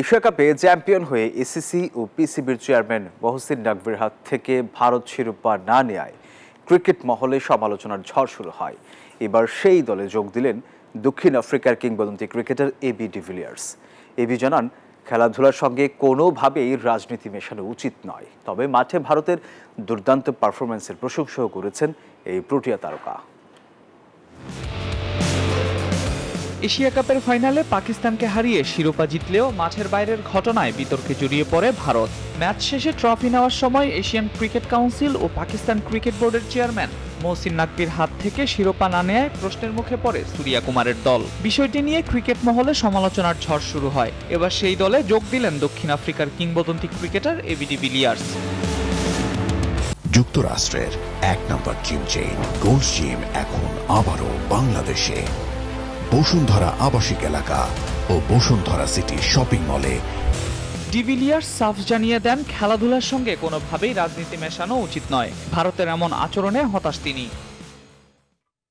Asia কাপে champion হয়ে ACC ও পিসিবির chairman Mohsin নাকভির হাত থেকে ভারত শিরোপা না নেয়ায় ক্রিকেট মহলে সমালোচনার ঝড় শুরু হয়। এবার সেই দলে যোগ দিলেন দক্ষিণ আফ্রিকার কিংবদন্তি ক্রিকেটার এবি ডিভিলিয়ার্স। এবি জানান, খেলাধুলার সঙ্গে কোনোভাবেই রাজনীতি মেশানো উচিত নয়, তবে মাঠে ভারতের দুর্দান্ত পারফরম্যান্সের প্রশংসাও করেছেন এই প্রোটিয়া তারকা। এশিয়া কাপের ফাইনালে পাকিস্তানকে হারিয়ে শিরোপা জিতলেও মাঠের বাইরের ঘটনায় বিতর্কে জড়িয়ে পড়ে ভারত। ম্যাচ শেষে ট্রফি নেওয়ার সময় এশিয়ান ক্রিকেট কাউন্সিল ও পাকিস্তান ক্রিকেট বোর্ডের চেয়ারম্যান মহসিন নাকভির হাত থেকে শিরোপা না নেয়ায় প্রশ্নের মুখে পড়ে সূর্যা কুমারের দল। বিষয়টি নিয়ে ক্রিকেট মহলে সমালোচনার ঝড় শুরু হয়। এবার সেই দলে যোগ দিলেন দক্ষিণ আফ্রিকার কিংবদন্তি ক্রিকেটার এবি ডিভিলিয়ার্স। যুক্তরাষ্ট্রের এক নম্বর জিম চেইন গোল্ড জিম এখন আবারও বাংলাদেশে। বসুন্ধরা আবাসিক এলাকা ও বসুন্ধরা সিটি শপিং মলে। ডিভিলিয়ার্স সাফ জানিয়ে দেন, খেলাধুলার সঙ্গে কোনোভাবেই রাজনীতি মেশানো উচিত নয়। ভারতের এমন আচরণে হতাশ তিনি।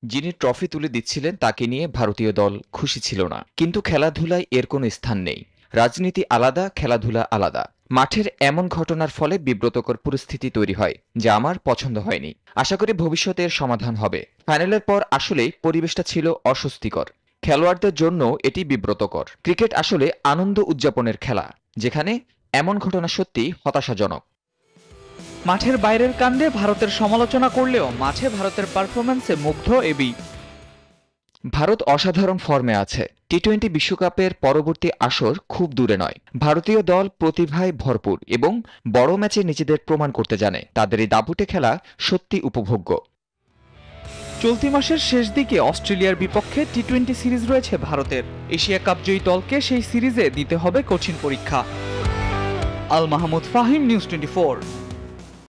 যিনি ট্রফি তুলে দিচ্ছিলেন তাকে নিয়ে ভারতীয় দল খুশি ছিল না, কিন্তু খেলাধুলায় এর কোনো স্থান নেই। রাজনীতি আলাদা, খেলাধুলা আলাদা। মাঠের এমন ঘটনার ফলে বিব্রতকর পরিস্থিতি তৈরি হয়, যা আমার পছন্দ হয়নি। আশা করি ভবিষ্যতে এর সমাধান হবে। ফাইনালের পর আসলেই পরিবেশটা ছিল অস্বস্তিকর। খেলোয়াড়দের জন্য এটি বিব্রতকর। ক্রিকেট আসলে আনন্দ উদযাপনের খেলা, যেখানে এমন ঘটনা সত্যি হতাশাজনক। মাঠের বাইরের কাণ্ডে ভারতের সমালোচনা করলেও মাঠে ভারতের পারফরম্যান্সে মুগ্ধ এবি। ভারত অসাধারণ ফর্মে আছে। টি-20 বিশ্বকাপের পরবর্তী আসর খুব দূরে নয়। ভারতীয় দল প্রতিভায় ভরপুর এবং বড় ম্যাচে নিজেদের প্রমাণ করতে জানে। তাদের এই দাপুটে খেলা সত্যি উপভোগ্য। চলতি মাসের শেষ দিকে অস্ট্রেলিয়ার বিপক্ষে টি-20 সিরিজ রয়েছে ভারতের। এশিয়া কাপ জয়ী দলকে সেই সিরিজে দিতে হবে কঠিন পরীক্ষা। আল মাহমুদ ফাহিম, নিউজ 24।